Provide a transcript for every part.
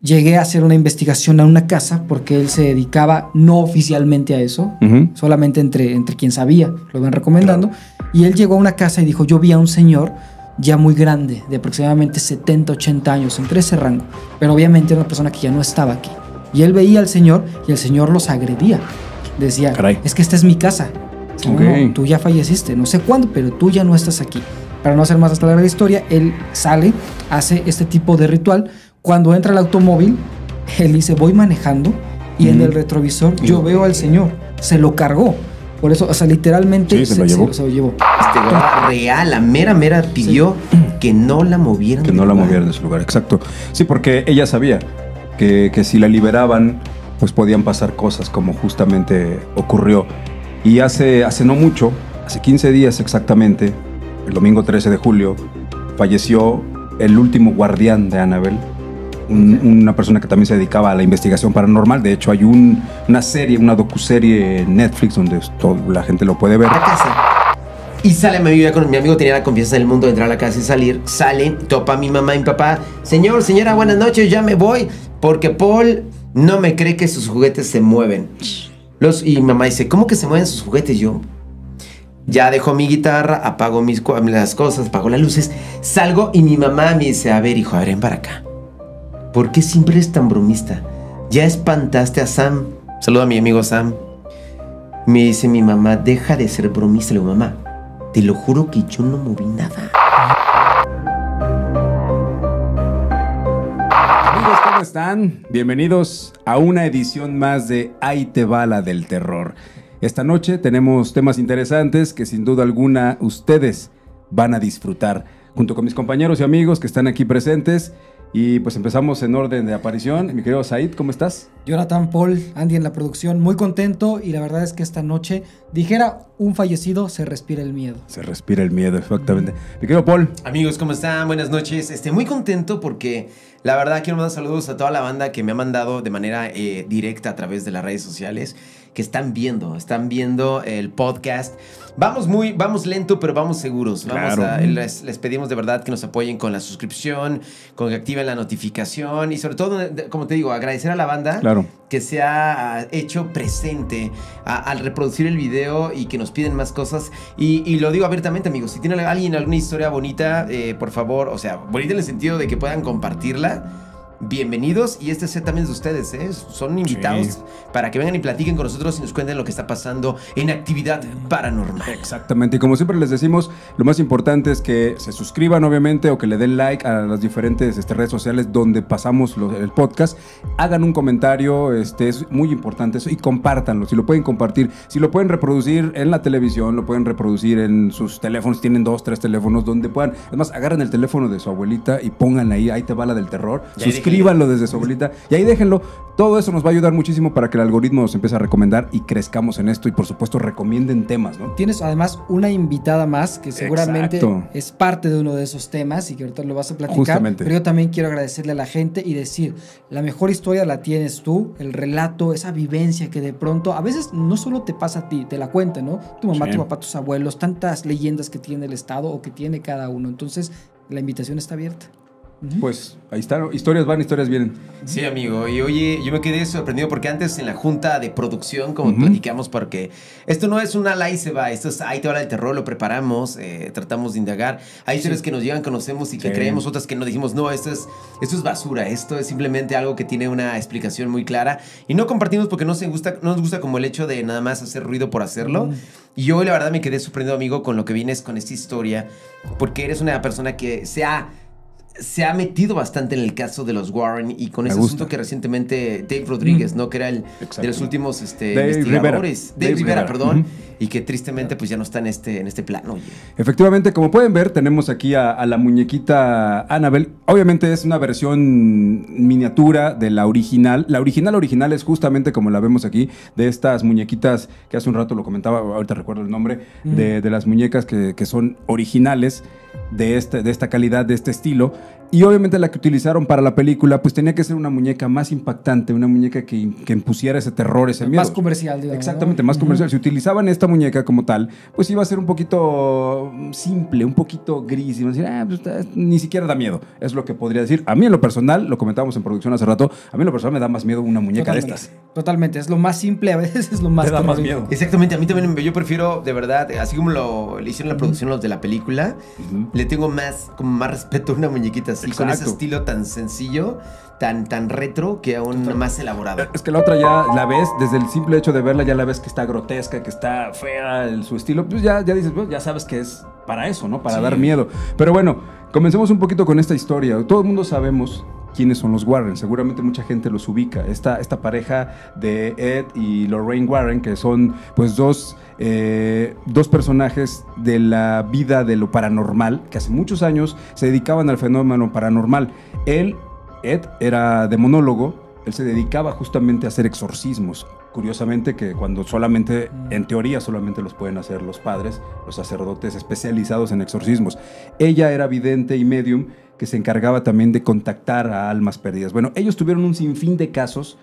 llegué a hacer una investigación a una casa porque él se dedicaba no oficialmente a eso, solamente entre quien sabía, lo ven recomendando. Claro. Y él llegó a una casa y dijo, yo vi a un señor ya muy grande, de aproximadamente 70, 80 años, entre ese rango. Pero obviamente era una persona que ya no estaba aquí. Y él veía al señor y el señor los agredía. Decía, caray, es que esta es mi casa. Okay. No, tú ya falleciste, no sé cuándo, pero tú ya no estás aquí. Para no hacer más hasta la historia, él sale, hace este tipo de ritual. Cuando entra el automóvil, él dice, voy manejando y en el retrovisor yo veo al señor. Se lo cargó. Por eso, o sea, literalmente se lo llevó. Real, la mera pidió que no la movieran. Que no la movieran de su lugar, exacto. Sí, porque ella sabía que si la liberaban, pues podían pasar cosas como justamente ocurrió. Y hace no mucho, hace 15 días exactamente, el domingo 13 de julio, falleció el último guardián de Annabelle. Una persona que también se dedicaba a la investigación paranormal. De hecho, hay una serie, una docuserie en Netflix donde la gente lo puede ver. La casa. Y sale mi amigo tenía la confianza del mundo de entrar a la casa y salir. Sale, topa a mi mamá y mi papá. Señora, buenas noches, ya me voy. Porque Paul no me cree que sus juguetes se mueven. Y mi mamá dice, ¿cómo que se mueven sus juguetes? Yo ya dejo mi guitarra, apago las cosas, apago las luces, salgo y mi mamá me dice, a ver, hijo, ven para acá. ¿Por qué siempre eres tan bromista? Ya espantaste a Sam. Saludo a mi amigo Sam. Me dice mi mamá, deja de ser bromista. Le digo, mamá, te lo juro que yo no moví nada. Amigos, ¿cómo están? Bienvenidos a una edición más de Ahí te va la del terror. Esta noche tenemos temas interesantes que sin duda alguna ustedes van a disfrutar. Junto con mis compañeros y amigos que están aquí presentes. Y pues empezamos en orden de aparición. Mi querido Said, ¿cómo estás? Jonathan, Paul, Andy en la producción, muy contento. Y la verdad es que esta noche, dijera un fallecido, se respira el miedo. Se respira el miedo, exactamente. Mi querido Paul. Amigos, ¿cómo están? Buenas noches. Muy contento porque la verdad quiero mandar saludos a toda la banda que me ha mandado de manera directa a través de las redes sociales, que están viendo el podcast. Vamos lento, pero vamos seguros. Claro. Les pedimos de verdad que nos apoyen con la suscripción, con que activen la notificación y sobre todo, como te digo, agradecer a la banda que se ha hecho presente al reproducir el video y que nos piden más cosas. Y lo digo abiertamente, amigos, si tiene alguien alguna historia bonita, por favor, o sea, bonita en el sentido de que puedan compartirla. Bienvenidos, y este set también es de ustedes, son invitados para que vengan y platiquen con nosotros y nos cuenten lo que está pasando en actividad paranormal. Exactamente, y como siempre les decimos, lo más importante es que se suscriban obviamente o que le den like a las diferentes redes sociales donde pasamos el podcast, hagan un comentario, es muy importante eso, y compártanlo, si lo pueden compartir, si lo pueden reproducir en la televisión, lo pueden reproducir en sus teléfonos, tienen 2, 3 teléfonos donde puedan, además agarren el teléfono de su abuelita y pongan ahí te va la del terror, suscríbanlo desde su abuelita y ahí déjenlo. Todo eso nos va a ayudar muchísimo para que el algoritmo nos empiece a recomendar y crezcamos en esto y por supuesto recomienden temas, ¿no? Tienes además una invitada más que seguramente es parte de uno de esos temas y que ahorita lo vas a platicar. Justamente. Pero yo también quiero agradecerle a la gente y decir, la mejor historia la tienes tú, el relato, esa vivencia que de pronto a veces no solo te pasa a ti, te la cuentan, ¿no? Tu mamá, tu papá, tus abuelos, tantas leyendas que tiene el estado o que tiene cada uno. Entonces la invitación está abierta. Pues ahí está, historias van, historias vienen. Sí, amigo, y oye, yo me quedé sorprendido porque antes en la junta de producción, como platicamos, porque esto no es una la y se va, esto es ahí te va el terror, lo preparamos, tratamos de indagar. Hay historias que nos llegan, conocemos y que creemos, otras que no dijimos, no, esto es basura, esto es simplemente algo que tiene una explicación muy clara y no compartimos porque no nos gusta como el hecho de nada más hacer ruido por hacerlo. Y hoy la verdad me quedé sorprendido, amigo, con lo que vienes con esta historia, porque eres una persona que se ha metido bastante en el caso de los Warren y con ese asunto que recientemente Dave Rodríguez, ¿no? Que era el de los últimos investigadores. Dave Rivera, perdón. Y que tristemente pues ya no está en este plano. Oye. Efectivamente, como pueden ver, tenemos aquí a la muñequita Annabelle. Obviamente es una versión miniatura de la original. La original es justamente como la vemos aquí, de estas muñequitas que hace un rato lo comentaba, ahorita recuerdo el nombre, de las muñecas que son originales de esta calidad, de este estilo. Y obviamente la que utilizaron para la película, pues tenía que ser una muñeca más impactante, una muñeca que impusiera ese terror, ese miedo. Más comercial, digamos. Exactamente, más comercial. Si utilizaban esta muñeca como tal, pues iba a ser un poquito simple, un poquito gris. Y iban a decir, pues, ni siquiera da miedo. Es lo que podría decir. A mí en lo personal, lo comentábamos en producción hace rato, a mí en lo personal me da más miedo una muñeca de estas. Totalmente, es lo más simple, a veces es lo más da más miedo. Exactamente, a mí también, yo prefiero, de verdad, así como lo hicieron la producción los de la película, le tengo más respeto a una muñequita así, con ese estilo tan sencillo, tan retro, que aún más elaborado. Es que la otra ya la ves, desde el simple hecho de verla, ya la ves que está grotesca, que está fea su estilo, pues ya dices, pues ya sabes que es para eso, ¿no? Para dar miedo. Pero bueno, comencemos un poquito con esta historia. Todo el mundo sabemos quiénes son los Warren, seguramente mucha gente los ubica. Esta pareja de Ed y Lorraine Warren, que son pues dos personajes de la vida de lo paranormal, que hace muchos años se dedicaban al fenómeno paranormal. Ed era demonólogo, él se dedicaba justamente a hacer exorcismos. Curiosamente que cuando solamente, en teoría, solamente los pueden hacer los padres, los sacerdotes especializados en exorcismos. Ella era vidente y medium, que se encargaba también de contactar a almas perdidas. Bueno, ellos tuvieron un sinfín de casos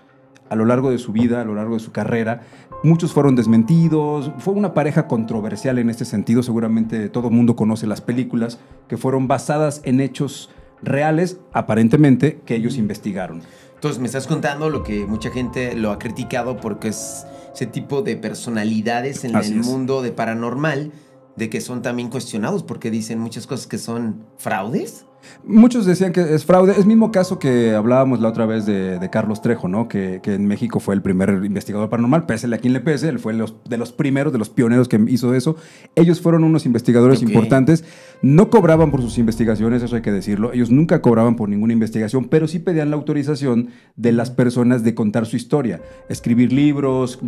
a lo largo de su vida, a lo largo de su carrera. Muchos fueron desmentidos. Fue una pareja controversial en este sentido. Seguramente todo el mundo conoce las películas que fueron basadas en hechos reales, aparentemente, que ellos investigaron. Entonces me estás contando lo que mucha gente lo ha criticado porque es ese tipo de personalidades en el mundo de paranormal, de que son también cuestionados porque dicen muchas cosas que son fraudes. Muchos decían que es fraude. Es el mismo caso que hablábamos la otra vez de Carlos Trejo, ¿no? Que en México fue el primer investigador paranormal. Pésele a quien le pese, él fue de los primeros, de los pioneros que hizo eso. Ellos fueron unos investigadores importantes. No cobraban por sus investigaciones, eso hay que decirlo. Ellos nunca cobraban por ninguna investigación, pero sí pedían la autorización de las personas de contar su historia. Escribir libros,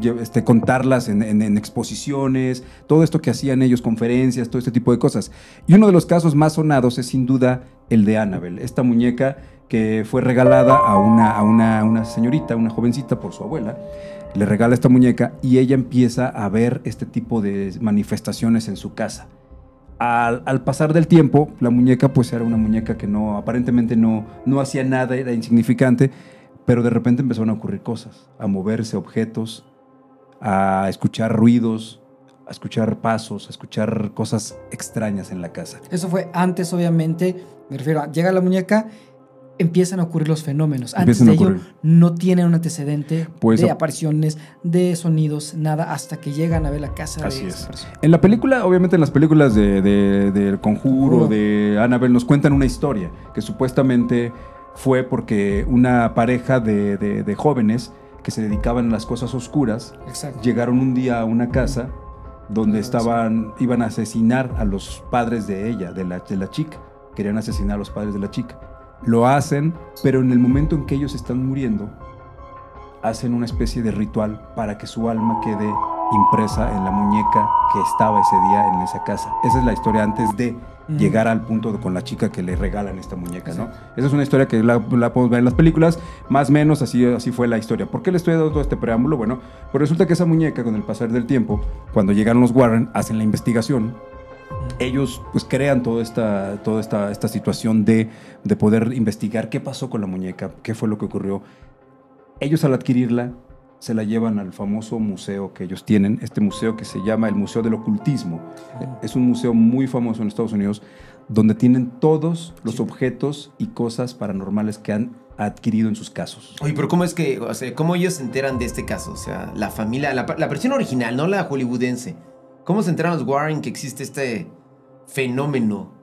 contarlas en exposiciones, todo esto que hacían ellos, conferencias, todo este tipo de cosas. Y uno de los casos más sonados es sin duda el de Annabelle, esta muñeca que fue regalada a una señorita, una jovencita por su abuela. Le regala esta muñeca y ella empieza a ver este tipo de manifestaciones en su casa. Al pasar del tiempo, la muñeca pues era una muñeca que aparentemente no hacía nada, era insignificante, pero de repente empezaron a ocurrir cosas, a moverse objetos, a escuchar ruidos, a escuchar pasos, a escuchar cosas extrañas en la casa. Eso fue antes, obviamente, me refiero a, llega la muñeca, empiezan a ocurrir los fenómenos. Antes de ello, no tienen un antecedente de apariciones, de sonidos, nada, hasta que llegan a ver la casa de esa persona. En la película, obviamente en las películas de Conjuro, de Annabelle, nos cuentan una historia que supuestamente fue porque una pareja de jóvenes que se dedicaban a las cosas oscuras, llegaron un día a una casa donde iban a asesinar a los padres de ella, de la chica. Querían asesinar a los padres de la chica. Lo hacen, pero en el momento en que ellos están muriendo, hacen una especie de ritual para que su alma quede impresa en la muñeca que estaba ese día en esa casa. Esa es la historia antes de llegar al punto con la chica que le regalan esta muñeca, ¿no? Esa es una historia que la podemos ver en las películas, más o menos así fue la historia. ¿Por qué le estoy dando todo este preámbulo? Bueno, pues resulta que esa muñeca, con el pasar del tiempo, cuando llegan los Warren, hacen la investigación. Ellos pues crean toda esta situación de poder investigar qué pasó con la muñeca, qué fue lo que ocurrió. Ellos al adquirirla se la llevan al famoso museo que ellos tienen, este museo que se llama el Museo del Ocultismo. Es un museo muy famoso en Estados Unidos donde tienen todos los objetos y cosas paranormales que han adquirido en sus casos. Oye, pero ¿cómo es que, o sea, cómo ellos se enteran de este caso? O sea, la familia, la versión original, no la hollywoodense. ¿Cómo se enteran los Warren que existe este fenómeno?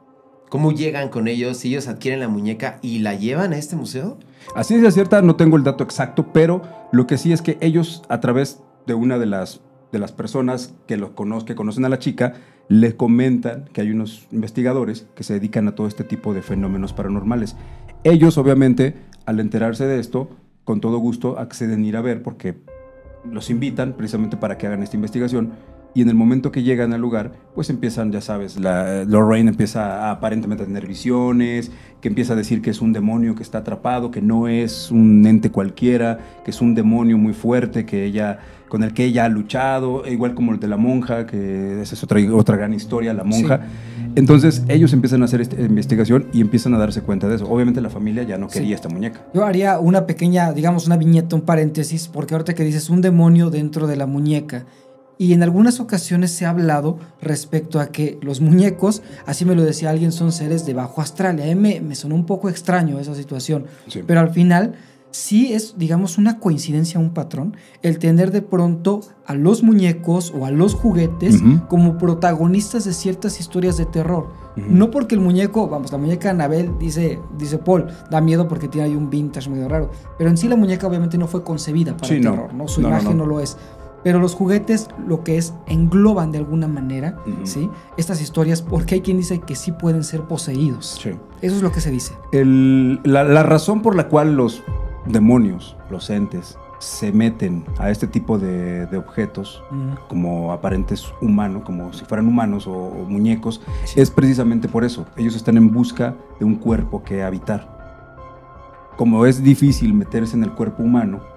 ¿Cómo llegan con ellos? Si ellos adquieren la muñeca y la llevan a este museo. Así es cierta, no tengo el dato exacto, pero lo que sí es que ellos, a través de una de las personas que conocen a la chica, le comentan que hay unos investigadores que se dedican a todo este tipo de fenómenos paranormales. Ellos, obviamente, al enterarse de esto, con todo gusto acceden a ir a ver porque los invitan precisamente para que hagan esta investigación. Y en el momento que llegan al lugar, pues empiezan, ya sabes, Lorraine empieza aparentemente a tener visiones, que empieza a decir que es un demonio que está atrapado, que no es un ente cualquiera, que es un demonio muy fuerte con el que ella ha luchado, igual como el de la monja, que esa es otra gran historia, la monja. Sí. Entonces ellos empiezan a hacer esta investigación y empiezan a darse cuenta de eso. Obviamente la familia ya no quería esta muñeca. Yo haría una pequeña, digamos, una viñeta, un paréntesis, porque ahorita que dices un demonio dentro de la muñeca, y en algunas ocasiones se ha hablado respecto a que los muñecos, así me lo decía alguien, son seres de bajo astral. A mí me sonó un poco extraño esa situación, sí. Pero al final sí es, digamos, una coincidencia, un patrón, el tener de pronto a los muñecos o a los juguetes como protagonistas de ciertas historias de terror. No porque el muñeco, vamos, la muñeca Annabelle, dice Paul, da miedo porque tiene ahí un vintage medio raro, pero en sí la muñeca obviamente no fue concebida para el terror, ¿no? Su imagen no lo es. Pero los juguetes lo que es engloban de alguna manera, ¿sí? Estas historias, porque hay quien dice que sí pueden ser poseídos. Sí. Eso es lo que se dice. La razón por la cual los demonios, los entes, se meten a este tipo de objetos como aparentes humanos, como si fueran humanos o muñecos, es precisamente por eso. Ellos están en busca de un cuerpo que habitar. Como es difícil meterse en el cuerpo humano,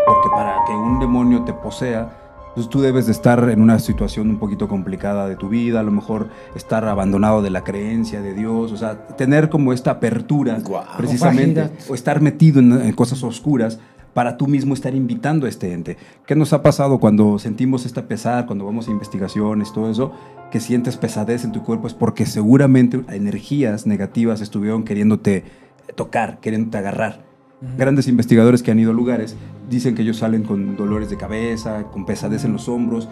porque para que un demonio te posea, pues tú debes de estar en una situación un poquito complicada de tu vida, a lo mejor estar abandonado de la creencia de Dios, o sea, tener como esta apertura, precisamente, o estar metido en cosas oscuras para tú mismo estar invitando a este ente. ¿Qué nos ha pasado cuando sentimos esta pesar, cuando vamos a investigaciones, todo eso, que sientes pesadez en tu cuerpo? Es porque seguramente energías negativas estuvieron queriéndote tocar, queriéndote agarrar. Grandes investigadores que han ido a lugares dicen que ellos salen con dolores de cabeza, con pesadez en los hombros,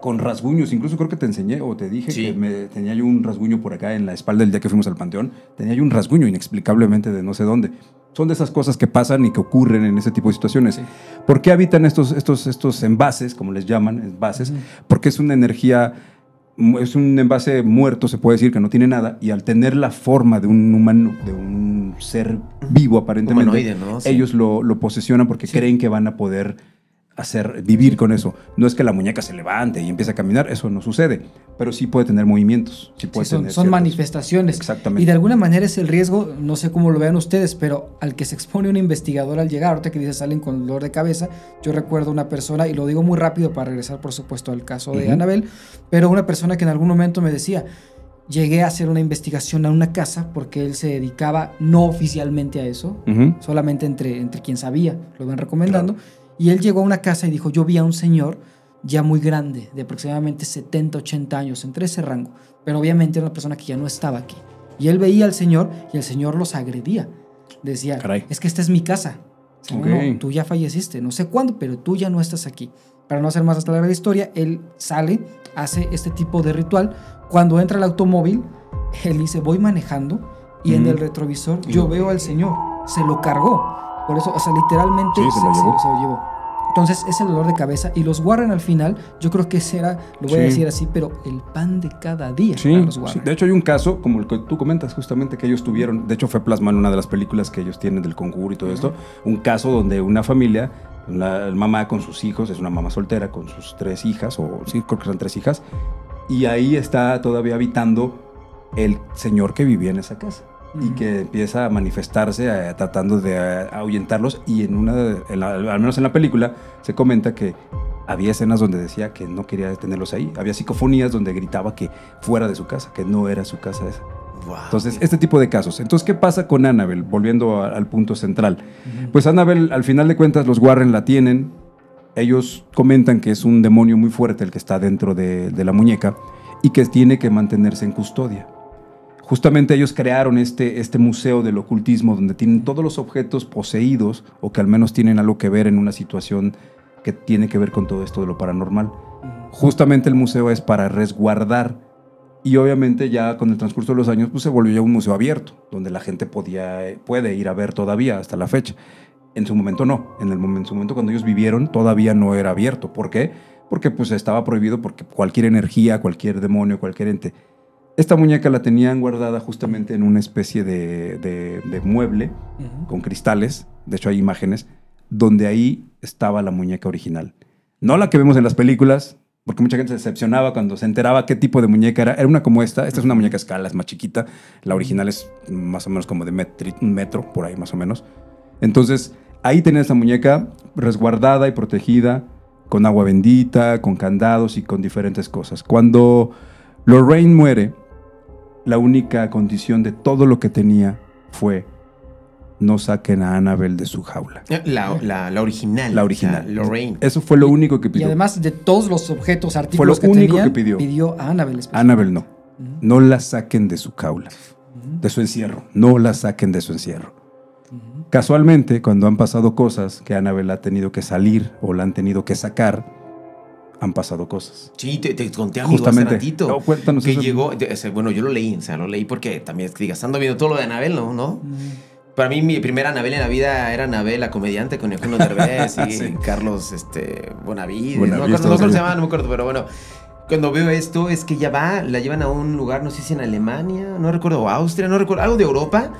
con rasguños. Incluso creo que te enseñé o te dije que tenía yo un rasguño por acá en la espalda el día que fuimos al panteón. Tenía yo un rasguño inexplicablemente de no sé dónde. Son de esas cosas que pasan y que ocurren en ese tipo de situaciones. Sí. ¿Por qué habitan estos envases, como les llaman, envases? Porque es una energía... Es un envase muerto, se puede decir, que no tiene nada, y al tener la forma de un humano, de un ser vivo aparentemente, humanoide, ¿no? Sí. Ellos lo posesionan porque creen que van a poder vivir con eso. No es que la muñeca se levante y empiece a caminar, eso no sucede, pero sí puede tener movimientos. Sí puede tener son manifestaciones. Exactamente. Y de alguna manera es el riesgo, no sé cómo lo vean ustedes, pero al que se expone un investigador al llegar, ahorita que dice salen con dolor de cabeza, yo recuerdo una persona, y lo digo muy rápido para regresar por supuesto al caso de Annabelle, pero una persona que en algún momento me decía, llegué a hacer una investigación a una casa porque él se dedicaba no oficialmente a eso, solamente entre quien sabía, lo iban recomendando. Claro. Y él llegó a una casa y dijo, yo vi a un señor ya muy grande, de aproximadamente 70, 80 años, entre ese rango. Pero obviamente era una persona que ya no estaba aquí. Y él veía al señor y el señor los agredía. Decía, es que esta es mi casa. Okay. No, tú ya falleciste, no sé cuándo, pero tú ya no estás aquí. Para no hacer más hasta la historia, él sale, hace este tipo de ritual. Cuando entra al automóvil, él dice, voy manejando y en el retrovisor yo veo al señor. Se lo cargó. Por eso, o sea, literalmente se lo llevó. Entonces, es el dolor de cabeza. Y los Warren al final, yo creo que ese era, lo voy a decir así, pero el pan de cada día para los Warren. De hecho, hay un caso, como el que tú comentas justamente, que ellos tuvieron. De hecho, fue plasmado en una de las películas que ellos tienen del Conjuro y todo esto. Un caso donde una familia, la mamá con sus hijos, es una mamá soltera con sus 3 hijas, o sí, creo que son 3 hijas. Y ahí está todavía habitando el señor que vivía en esa casa. Y que empieza a manifestarse tratando de ahuyentarlos, y al menos en la película se comenta que había escenas donde decía que no quería tenerlos ahí, había psicofonías donde gritaba que fuera de su casa, que no era su casa esa. Wow. Entonces, este tipo de casos. Entonces, ¿qué pasa con Annabelle? Volviendo al punto central. Pues Annabelle, al final de cuentas, los Warren la tienen. Ellos comentan que es un demonio muy fuerte el que está dentro de la muñeca y que tiene que mantenerse en custodia. Justamente ellos crearon este museo del ocultismo donde tienen todos los objetos poseídos o que al menos tienen algo que ver en una situación que tiene que ver con todo esto de lo paranormal. Justamente el museo es para resguardar, y obviamente ya con el transcurso de los años pues se volvió ya un museo abierto donde la gente puede ir a ver todavía hasta la fecha. En su momento no, en su momento cuando ellos vivieron todavía no era abierto. ¿Por qué? Porque pues estaba prohibido, porque cualquier energía, cualquier demonio, cualquier ente. Esta muñeca la tenían guardada justamente en una especie de mueble con cristales. De hecho, hay imágenes donde ahí estaba la muñeca original. No la que vemos en las películas, porque mucha gente se decepcionaba cuando se enteraba qué tipo de muñeca era. Era una como esta es una muñeca a escala, es más chiquita. La original es más o menos como de un metro, por ahí más o menos. Entonces, ahí tenía esta muñeca resguardada y protegida, con agua bendita, con candados y con diferentes cosas. Cuando Lorraine muere, la única condición de todo lo que tenía fue: no saquen a Annabelle de su jaula. La original. La original. O sea, Lorraine. Eso fue lo único que pidió. Y además de todos los objetos, fue artículos lo único que pidió. pidió a Annabelle. Annabelle no. No la saquen de su jaula, de su encierro. No la saquen de su encierro. Casualmente, cuando han pasado cosas que Annabelle ha tenido que salir o la han tenido que sacar, han pasado cosas. Sí, te conté, amigo, Justamente. hace ratito. No, cuéntanos que eso. llegó, bueno, yo lo leí, o sea, lo leí porque también, digas, ando viendo todo lo de Annabelle, ¿no? Para mí, mi primera Annabelle en la vida era Annabelle, la comediante, con Eugenio Derbez y Sí. Carlos Bonavides. Bonavides, No me acuerdo cómo se llama, no me acuerdo, pero bueno. Cuando veo esto, es que ya la llevan a un lugar, no sé si en Alemania, no recuerdo, o Austria, no recuerdo, algo de Europa.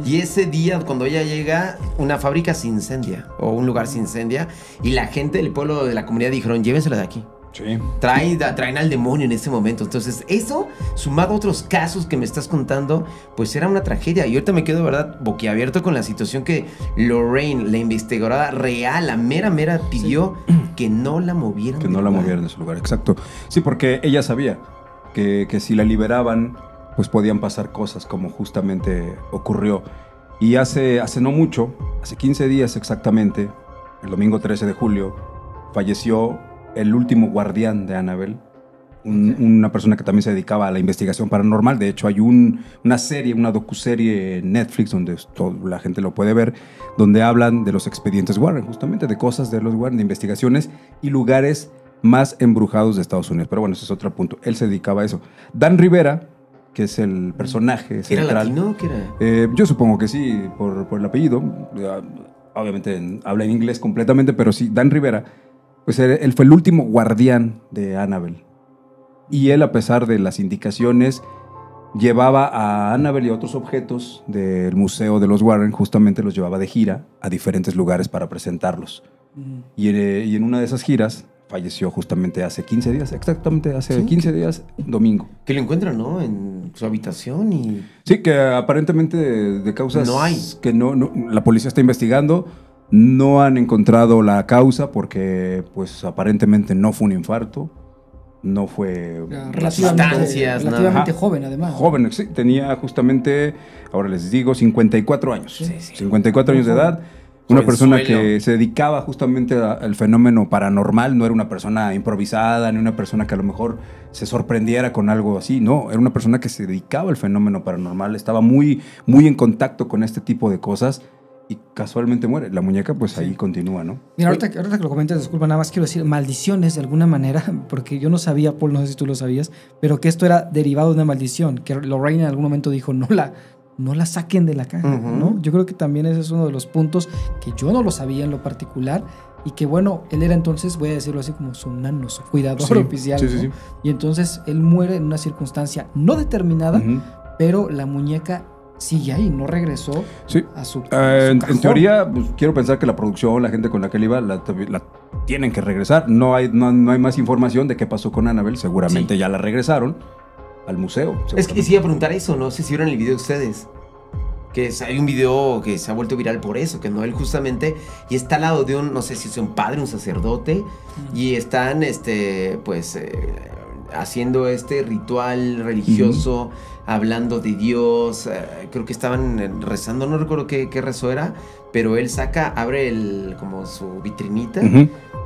Y ese día, cuando ella llega, una fábrica se incendia, o un lugar se incendia, y la gente del pueblo, de la comunidad, dijeron, llévensela de aquí. Sí. Traen al demonio en ese momento. Entonces, eso, sumado a otros casos que me estás contando, pues era una tragedia. Y ahorita me quedo, de verdad, boquiabierto con la situación que Lorraine, la investigadora real, la mera, pidió que no la movieran. Que no la movieran de su lugar, exacto. Sí, porque ella sabía que si la liberaban, pues podían pasar cosas como justamente ocurrió. Y hace no mucho, hace 15 días exactamente, el domingo 13 de julio, falleció el último guardián de Annabelle, una persona que también se dedicaba a la investigación paranormal. De hecho, hay una serie, una docuserie en Netflix donde la gente lo puede ver, donde hablan de los expedientes Warren, justamente de cosas de los Warren, de investigaciones y lugares más embrujados de Estados Unidos. Pero bueno, ese es otro punto. Él se dedicaba a eso. Dan Rivera, que es el personaje central. ¿Era latino? ¿Qué era? Yo supongo que sí, por el apellido. Obviamente habla en inglés completamente, pero sí, Dan Rivera, pues él fue el último guardián de Annabelle. Y él, a pesar de las indicaciones, llevaba a Annabelle y a otros objetos del museo de los Warren, justamente los llevaba de gira a diferentes lugares para presentarlos. Y en una de esas giras falleció justamente hace 15 días, exactamente hace 15 días, domingo. Que lo encuentran, ¿no? En su habitación y... Sí, que aparentemente de causas no hay. Que no, la policía está investigando. No han encontrado la causa porque, pues, aparentemente no fue un infarto, no fue... Relativamente joven, además. Joven, sí, tenía justamente, ahora les digo, 54 años. Sí. 54 años de edad. Una persona que se dedicaba justamente al fenómeno paranormal. No era una persona improvisada, ni una persona que a lo mejor se sorprendiera con algo así. No, era una persona que se dedicaba al fenómeno paranormal. Estaba muy, muy en contacto con este tipo de cosas. Y casualmente muere. La muñeca, pues ahí continúa, ¿no? Mira, ahorita que lo comentas, disculpa, nada más quiero decir maldiciones de alguna manera, porque yo no sabía, Paul, no sé si tú lo sabías, pero que esto era derivado de una maldición, que Lorraine en algún momento dijo, no la saquen de la caja, ¿no? Yo creo que también ese es uno de los puntos que yo no lo sabía en lo particular, y que bueno, él era entonces, voy a decirlo así, como su nano, su cuidador oficial, ¿no? Sí. Y entonces él muere en una circunstancia no determinada, pero la muñeca sigue ahí, no regresó a su en teoría, pues, quiero pensar que la producción, la gente con la que él iba, la tienen que regresar. No hay más información de qué pasó con Annabelle. Seguramente ya la regresaron al museo. Es que sí iba a preguntar eso, no sé si vieron el video ustedes. Que hay un video que se ha vuelto viral por eso, que no, él justamente, y está al lado de un, no sé si es un padre, un sacerdote, y están, haciendo este ritual religioso, hablando de Dios, creo que estaban rezando, no recuerdo qué rezo era, pero él abre como su vitrinita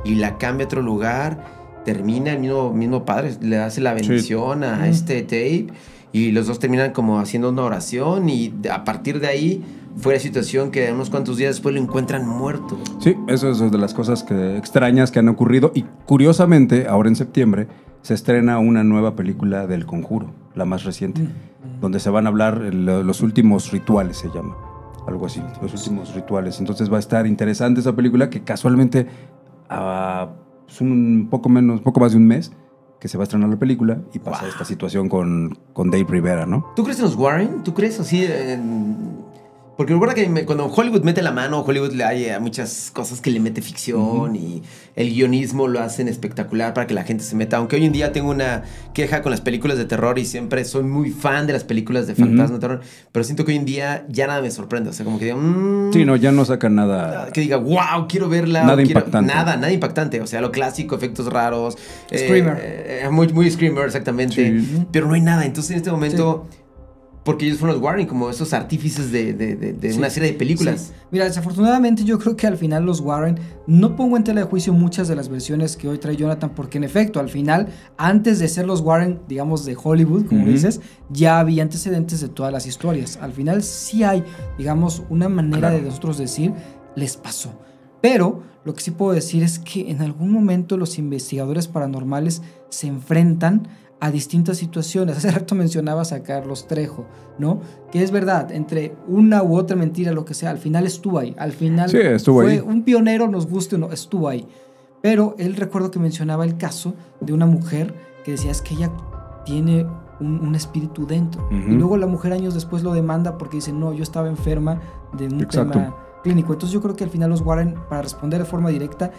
y la cambia a otro lugar, termina el mismo padre, le hace la bendición a este tape, y los dos terminan como haciendo una oración, y a partir de ahí fue la situación que unos cuantos días después lo encuentran muerto. Sí, eso es de las cosas extrañas que han ocurrido, y curiosamente, ahora en septiembre, se estrena una nueva película del Conjuro, la más reciente, donde se van a hablar los últimos rituales, se llama, algo así, los últimos rituales. Entonces va a estar interesante esa película, que casualmente es un poco más de un mes que se va a estrenar la película, y pasa esta situación con Dave Rivera, ¿no? ¿Tú crees en los Warren? ¿Tú crees así Porque recuerda que cuando Hollywood mete la mano, Hollywood le hay muchas cosas que le mete ficción y el guionismo lo hacen espectacular para que la gente se meta. Aunque hoy en día tengo una queja con las películas de terror y siempre soy muy fan de las películas de fantasma, de terror, pero siento que hoy en día ya nada me sorprende. O sea, como que diga, sí, no, ya no sacan nada. Que diga, wow, quiero verla. Nada impactante. Nada impactante. O sea, lo clásico, efectos raros. Screamer. Muy Screamer, exactamente. Sí. Pero no hay nada. Entonces, en este momento... Sí. Porque ellos fueron los Warren, como esos artífices de una serie de películas. Sí. Mira, desafortunadamente yo creo que al final los Warren, no pongo en tela de juicio muchas de las versiones que hoy trae Jonathan, porque en efecto, al final, antes de ser los Warren, digamos, de Hollywood, como dices, ya había antecedentes de todas las historias. Al final sí hay, digamos, una manera de nosotros decir, les pasó. Pero lo que sí puedo decir es que en algún momento los investigadores paranormales se enfrentan a distintas situaciones. Hace rato mencionabas a Carlos Trejo, ¿no? Que es verdad, entre una u otra mentira, lo que sea, al final estuvo ahí. Al final sí, fue ahí. Un pionero, nos guste o no, estuvo ahí. Pero él recuerdo que mencionaba el caso de una mujer que decía es que ella tiene un espíritu dentro. Y luego la mujer años después lo demanda porque dice, no, yo estaba enferma de un tema clínico. Entonces yo creo que al final los Warren, para responder de forma directa,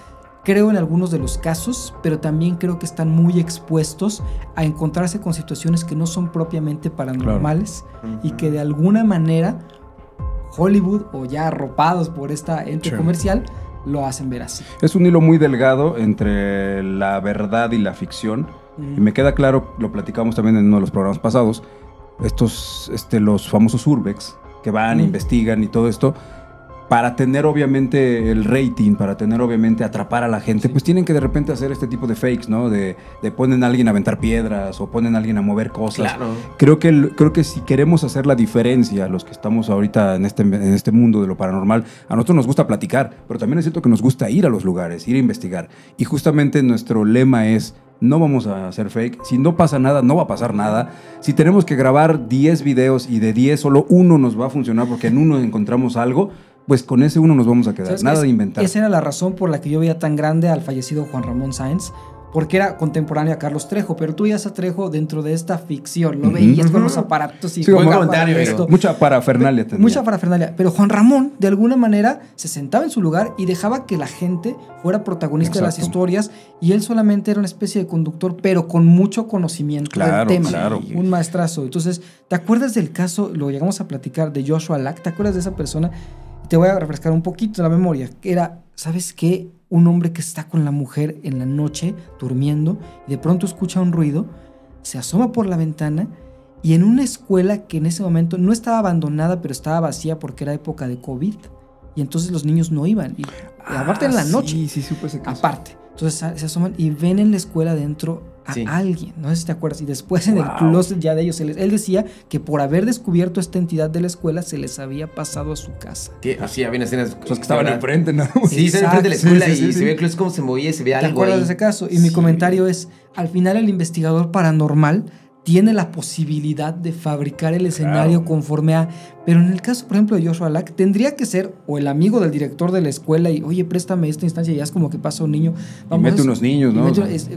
creo en algunos de los casos, pero también creo que están muy expuestos a encontrarse con situaciones que no son propiamente paranormales y que de alguna manera Hollywood, o ya arropados por esta ente comercial, lo hacen ver así. Es un hilo muy delgado entre la verdad y la ficción. Y me queda claro, lo platicamos también en uno de los programas pasados, los famosos urbex que van, investigan y todo esto, para tener obviamente el rating, para tener obviamente atrapar a la gente, pues tienen que de repente hacer este tipo de fakes, ¿no? De ponen a alguien a aventar piedras o ponen a alguien a mover cosas. Claro. Creo que si queremos hacer la diferencia, los que estamos ahorita en este mundo de lo paranormal, a nosotros nos gusta platicar, pero también es cierto que nos gusta ir a los lugares, ir a investigar. Y justamente nuestro lema es: no vamos a hacer fake. Si no pasa nada, no va a pasar nada. Si tenemos que grabar 10 videos y de 10 solo uno nos va a funcionar porque en uno encontramos algo, pues con ese uno nos vamos a quedar. Nada de inventar. Esa era la razón por la que yo veía tan grande al fallecido Juan Ramón Sáenz, porque era contemporáneo a Carlos Trejo, pero tú veías a Trejo dentro de esta ficción, lo veías con los aparatos y buen comentario, esto. Mucha parafernalia tenía. Mucha parafernalia, pero Juan Ramón de alguna manera se sentaba en su lugar y dejaba que la gente fuera protagonista de las historias, y él solamente era una especie de conductor, pero con mucho conocimiento del tema. Claro. Un maestrazo. Entonces, ¿te acuerdas del caso? Lo llegamos a platicar, de Joshua Lack. ¿Te acuerdas de esa persona? Te voy a refrescar un poquito la memoria. Que era, ¿sabes qué? Un hombre que está con la mujer en la noche durmiendo y de pronto escucha un ruido, se asoma por la ventana y en una escuela que en ese momento no estaba abandonada, pero estaba vacía porque era época de COVID, y entonces los niños no iban. Y aparte en la noche. Sí, supe ese caso. Aparte. Entonces se asoman y ven en la escuela dentro a alguien, no sé si te acuerdas, y después en el closet ya de ellos, él decía que por haber descubierto esta entidad de la escuela se les había pasado a su casa. Que así había escenas. Los que estaban enfrente, ¿no? Sí, estaban enfrente de la escuela y se ve el closet cómo se movía y se veía algo. ¿Te acuerdas ahí? de ese caso? Y mi comentario es, al final el investigador paranormal tiene la posibilidad de fabricar el escenario conforme a... Pero en el caso, por ejemplo, de Joshua Lack, tendría que ser o el amigo del director de la escuela y, oye, préstame esta instancia, y ya es como que pasa un niño. Vamos, y mete unos niños, ¿no?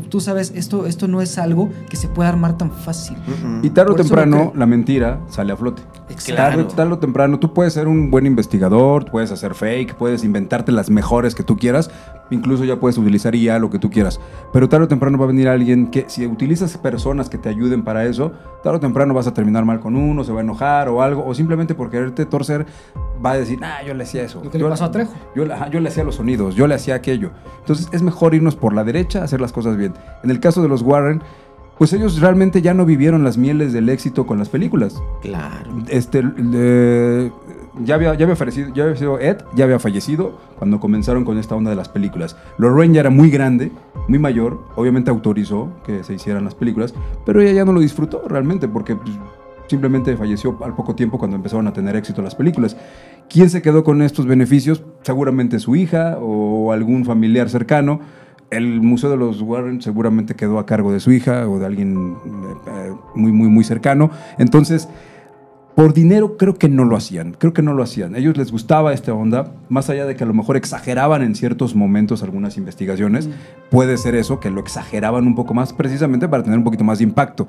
Tú sabes, esto no es algo que se pueda armar tan fácil. Y tarde o temprano la mentira sale a flote. Exacto. Tarde o temprano tú puedes ser un buen investigador, puedes hacer fake, puedes inventarte las mejores que tú quieras, incluso ya puedes utilizar IA, lo que tú quieras. Pero tarde o temprano va a venir alguien que, si utilizas personas que te ayuden para eso, tarde o temprano vas a terminar mal con uno, se va a enojar o algo, o simplemente por quererte torcer va a decir, yo le hacía eso. Lo que le pasó a Trejo. Yo le hacía los sonidos, yo le hacía aquello. Entonces es mejor irnos por la derecha, hacer las cosas bien. En el caso de los Warren, pues ellos realmente ya no vivieron las mieles del éxito con las películas. Claro. Ya había fallecido Ed, ya había fallecido cuando comenzaron con esta onda de las películas. Lorraine ya era muy grande, muy mayor, obviamente autorizó que se hicieran las películas, pero ella ya no lo disfrutó realmente porque simplemente falleció al poco tiempo cuando empezaron a tener éxito las películas. ¿Quién se quedó con estos beneficios? Seguramente su hija o algún familiar cercano. El Museo de los Warren seguramente quedó a cargo de su hija o de alguien muy cercano. Entonces, por dinero creo que no lo hacían. A ellos les gustaba esta onda, más allá de que a lo mejor exageraban en ciertos momentos algunas investigaciones. Puede ser eso, que lo exageraban un poco más precisamente para tener un poquito más de impacto.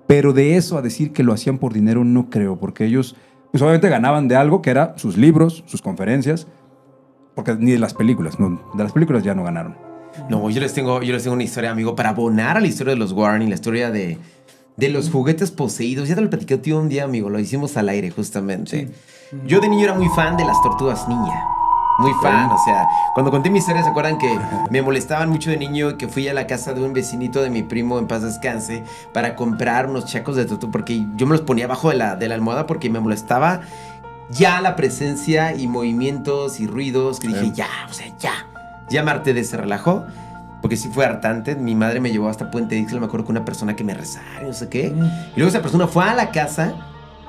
Pero de eso a decir que lo hacían por dinero no creo, porque ellos pues obviamente ganaban de algo que era sus libros, sus conferencias, porque ni de las películas, no, de las películas ya no ganaron. No, yo les tengo una historia, amigo, para abonar a la historia de los Warren y la historia de los juguetes poseídos. Ya te lo platicé tío un día, amigo, lo hicimos al aire justamente. Sí. Yo de niño era muy fan de las tortugas ninja. Muy fan, o sea, cuando conté mi historia, ¿se acuerdan que me molestaban mucho de niño que fui a la casa de un vecinito de mi primo, en paz descanse, para comprar unos chacos de tortuga? Porque yo me los ponía abajo de la almohada porque me molestaba ya la presencia y movimientos y ruidos que dije, ya, o sea, ya me harté de ese relajo. Porque sí fue hartante. Mi madre me llevó hasta Puente Ixtla, me acuerdo que una persona que me rezara, no sé qué. Y luego esa persona fue a la casa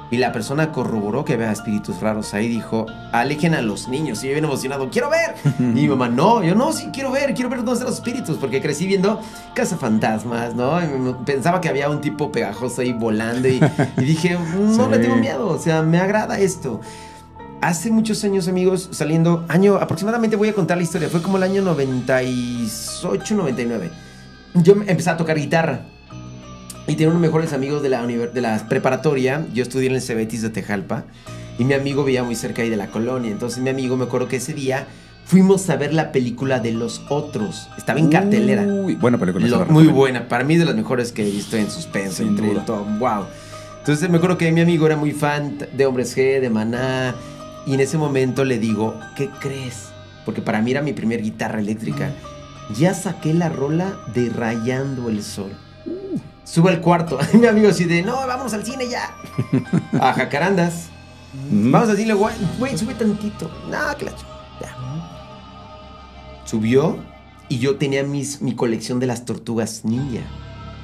y la persona corroboró que había espíritus raros ahí. Dijo, alejen a los niños. Y yo bien emocionado, ¡quiero ver! Y mi mamá, no, yo no, sí, quiero ver dónde están los espíritus. Porque crecí viendo Cazafantasmas, ¿no? Y pensaba que había un tipo pegajoso ahí volando. Y dije, no le tengo miedo, o sea, me agrada esto. Hace muchos años, amigos, aproximadamente voy a contar la historia. Fue como el año 98, 99. Yo empecé a tocar guitarra. Y tenía unos mejores amigos de la preparatoria. Yo estudié en el Cebetis de Tejalpa. Y mi amigo vivía muy cerca ahí de la colonia. Entonces mi amigo, me acuerdo que ese día fuimos a ver la película de Los Otros. Estaba en cartelera. Buena película. Muy buena. Para mí de las mejores que he visto en suspenso. Entre todo. Wow. Entonces me acuerdo que mi amigo era muy fan de Hombres G, de Maná. Y en ese momento le digo, ¿qué crees? Porque para mí era mi primer guitarra eléctrica. Ya saqué la rola de Rayando el Sol. Sube al cuarto. Y mi amigo así de, no, vamos al cine ya. A Jacarandas. Vamos al cine, güey, sube tantito. No, que la ya. Subió y yo tenía mi colección de las tortugas ninja.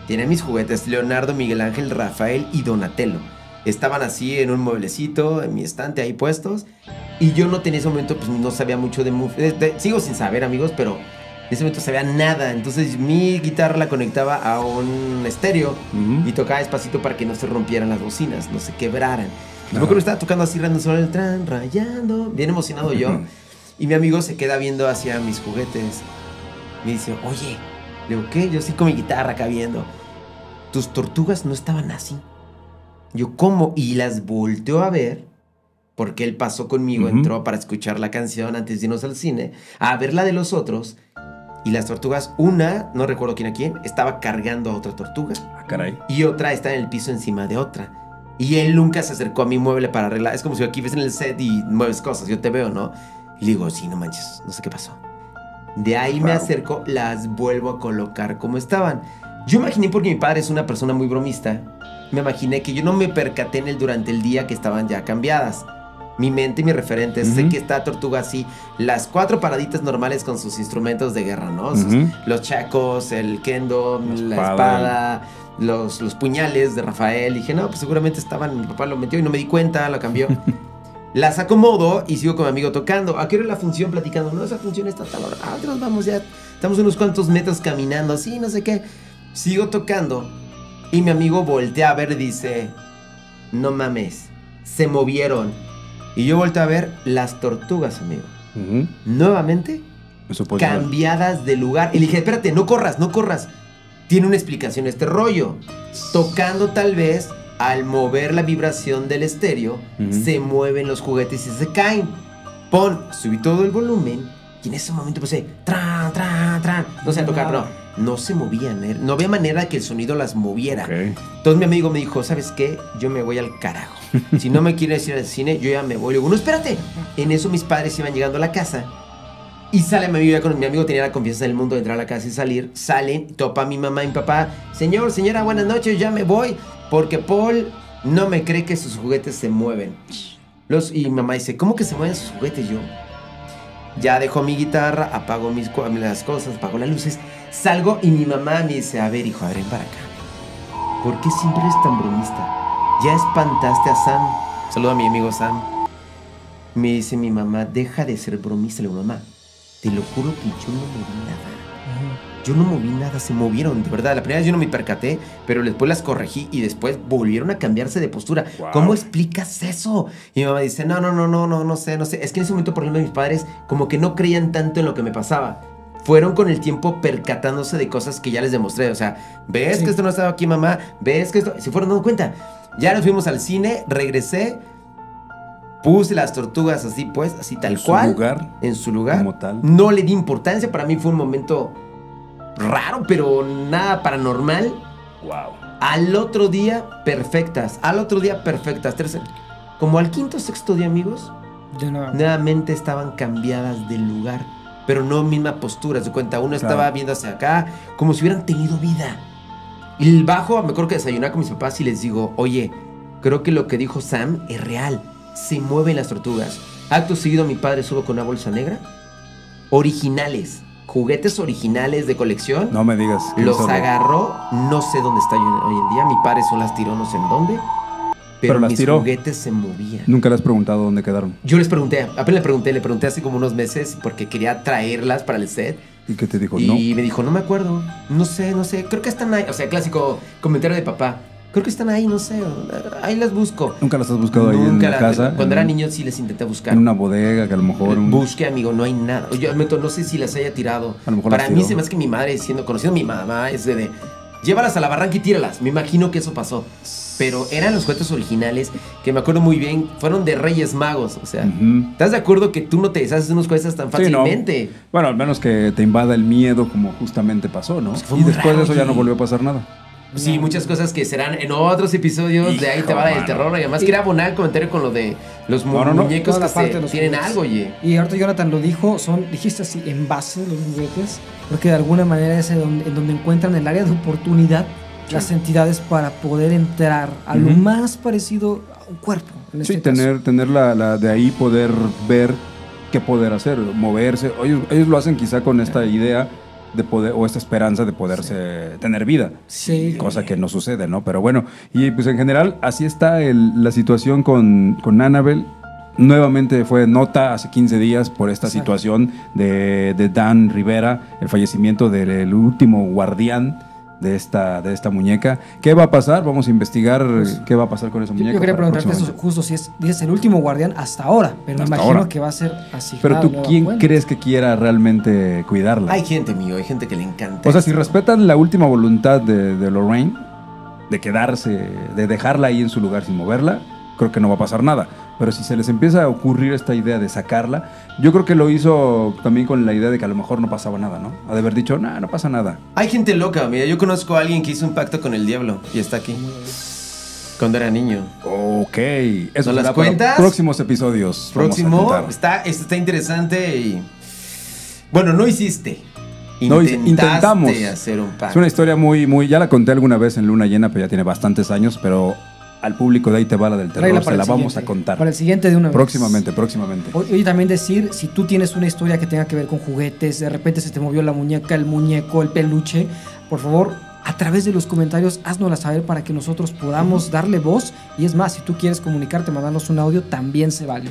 Tenía mis juguetes, Leonardo, Miguel Ángel, Rafael y Donatello. Estaban así en un mueblecito, en mi estante ahí puestos. Y yo no tenía ese momento, pues no sabía mucho sigo sin saber, amigos, pero en ese momento sabía nada. Entonces mi guitarra la conectaba a un estéreo y tocaba despacito para que no se rompieran las bocinas, no se quebraran. Me acuerdo que estaba tocando así, rayando, bien emocionado yo. Y mi amigo se queda viendo hacia mis juguetes. Me dice, oye, le digo, ¿qué? Yo sí con mi guitarra acá viendo. Tus tortugas no estaban así. Yo, ¿cómo? Y las volteó a ver, porque él pasó conmigo, entró para escuchar la canción antes de irnos al cine, a ver la de Los Otros, y las tortugas, una, no recuerdo quién a quién, estaba cargando a otra tortuga. Ah, caray. Y otra está en el piso encima de otra. Y él nunca se acercó a mi mueble para arreglar. Es como si aquí ves en el set y mueves cosas, yo te veo, ¿no? Y le digo, sí, no manches, no sé qué pasó. De ahí me acerco, las vuelvo a colocar como estaban. Yo imaginé, porque mi padre es una persona muy bromista, me imaginé que yo no me percaté durante el día que estaban ya cambiadas. Mi mente y mi referente, sé que está tortuga así, las 4 paraditas normales con sus instrumentos de guerra, ¿no? Los chacos, el kendo, la espada, los puñales de Rafael. Y dije, no, pues seguramente estaban, mi papá lo metió y no me di cuenta, lo cambió. Las acomodo y sigo con mi amigo tocando. ¿A qué hora la función? Platicando. No, esa función está a tal hora. Ah, nos vamos ya. Estamos unos cuantos metros caminando, así, no sé qué. Sigo tocando y mi amigo voltea a ver y dice, no mames, se movieron. Y yo volteo a ver las tortugas, amigo. Nuevamente, cambiadas de lugar. Y le dije, espérate, no corras. Tiene una explicación este rollo. Tocando tal vez, al mover la vibración del estéreo, se mueven los juguetes y se caen. Subí todo el volumen y en ese momento empecé, no sé tocar, no se movían, no había manera que el sonido las moviera. Entonces mi amigo me dijo, ¿sabes qué? Yo me voy al carajo. Si no me quieres ir al cine, yo ya me voy. Le digo, no, espérate. En eso mis padres iban llegando a la casa y sale mi amigo, mi amigo tenía la confianza del mundo de entrar a la casa y salir. Salen, topa a mi mamá y mi papá. Señora, buenas noches, ya me voy, porque Paul no me cree que sus juguetes se mueven. Y mi mamá dice, ¿cómo que se mueven sus juguetes? Yo ya dejo mi guitarra, apago las cosas, apago las luces, salgo y mi mamá me dice, a ver, hijo, ven para acá. ¿Por qué siempre eres tan bromista? Ya espantaste a Sam. Saludo a mi amigo Sam. Me dice mi mamá, deja de ser bromista. Le digo, mamá, te lo juro que yo no moví nada. Yo no moví nada, se movieron, de verdad. La primera vez yo no me percaté, pero después las corregí y después volvieron a cambiarse de postura. Wow. ¿Cómo explicas eso? Y mi mamá dice, no sé. Es que en ese momento, por ejemplo, mis padres como que no creían tanto en lo que me pasaba. Fueron con el tiempo percatándose de cosas que ya les demostré. O sea, ¿ves que esto no estaba aquí, mamá? ¿Ves que esto? Se fueron dando cuenta. Ya nos fuimos al cine, regresé Puse las tortugas así pues, así tal cual. En su lugar. Como tal. No le di importancia. Para mí fue un momento raro, pero nada paranormal. Wow. Al otro día, perfectas. Como al quinto o sexto día, amigos, nuevamente estaban cambiadas de lugar. Pero no misma postura, se cuenta. Uno estaba viendo hacia acá, como si hubieran tenido vida. Y el bajo, me acuerdo que desayunaba con mis papás y les digo, oye, creo que lo que dijo Sam es real. Se mueven las tortugas. Acto seguido, mi padre sube con una bolsa negra. Originales. Juguetes originales de colección. No me digas. Los agarró. No sé dónde está hoy en día. Mi padre solo las tiró, no sé en dónde. Pero mis juguetes se movían. ¿Nunca le has preguntado dónde quedaron? Yo les pregunté, apenas le pregunté hace como unos meses porque quería traerlas para el set. ¿Y qué te dijo? Y me dijo, no me acuerdo, no sé, creo que están ahí. O sea, clásico comentario de papá. Creo que están ahí, no sé, ahí las busco. ¿Nunca las has buscado ahí en la casa? Cuando era niño sí les intenté buscar. En una bodega, que a lo mejor... Busque, amigo, no hay nada. Yo no sé si las haya tirado. A lo mejor para mí se me hace que mi madre, conociendo a mi mamá, es de llévalas a la barranca y tíralas. Me imagino que eso pasó. Pero eran los juguetes originales que me acuerdo muy bien, fueron de Reyes Magos. O sea, ¿estás de acuerdo que tú no te deshaces de unos juguetes tan fácilmente? Sí, no. Bueno, al menos que te invada el miedo, como justamente pasó, ¿no? Pues y después raro, de eso ya no volvió a pasar nada. Sí, muchas cosas que serán en otros episodios de Ahí te va la del terror. Y además quería abonar el comentario con lo de los muñecos que tienen algo, oye. Y ahorita Jonathan lo dijo, dijiste así, en base los juguetes, porque de alguna manera es en donde encuentran el área de oportunidad las entidades para poder entrar a lo más parecido a un cuerpo. En este caso. tener la de ahí poder ver qué poder hacer, moverse. Ellos lo hacen quizá con esta idea de poder, o esta esperanza de poderse tener vida. Sí. Cosa que no sucede, ¿no? Pero bueno, y pues en general así está la situación con Annabelle. Nuevamente fue nota hace 15 días por esta situación de Dan Rivera, el fallecimiento del último guardián de esta muñeca. ¿Qué va a pasar? Vamos a investigar qué va a pasar con esa muñeca. Yo quería preguntarte eso justo si es el último guardián hasta ahora, pero hasta me imagino ahora. Que va a ser así. Pero tú, ¿quién crees que quiera realmente cuidarla? Hay gente, mío, hay gente que le encanta. O sea, si respetan la última voluntad de Lorraine, de quedarse, de dejarla ahí en su lugar sin moverla, creo que no va a pasar nada. Pero si se les empieza a ocurrir esta idea de sacarla, yo creo que lo hizo también con la idea de que a lo mejor no pasaba nada, ¿no? Ha de haber dicho, no pasa nada. Hay gente loca, mira, yo conozco a alguien que hizo un pacto con el diablo y está aquí. Cuando era niño. Ok. Eso ¿No las cuentas? Próximos episodios. Próximo. Está interesante y... Bueno, no hiciste. Intentamos hacer un pacto. Es una historia muy... Ya la conté alguna vez en Luna Llena, pero ya tiene bastantes años, pero... Al público de Ahí te va la del terror, se la vamos a contar. Para el siguiente de una vez. Próximamente. Oye, también decir, si tú tienes una historia que tenga que ver con juguetes, de repente se te movió la muñeca, el muñeco, el peluche, por favor, a través de los comentarios, haznosla saber para que nosotros podamos darle voz. Y es más, si tú quieres comunicarte, mandarnos un audio, también se vale.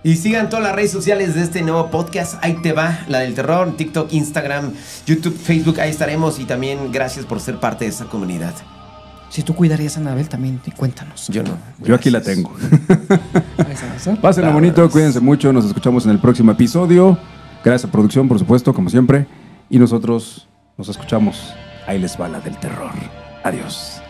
Y sigan todas las redes sociales de este nuevo podcast. Ahí te va, la del terror, TikTok, Instagram, YouTube, Facebook, ahí estaremos. Y también gracias por ser parte de esa comunidad. Si tú cuidarías a Annabelle, también cuéntanos. Yo no. Gracias. Yo aquí la tengo. Pásenlo bonito, cuídense mucho. Nos escuchamos en el próximo episodio. Gracias a producción, por supuesto, como siempre. Y nosotros nos escuchamos. Ahí les va la del terror. Adiós.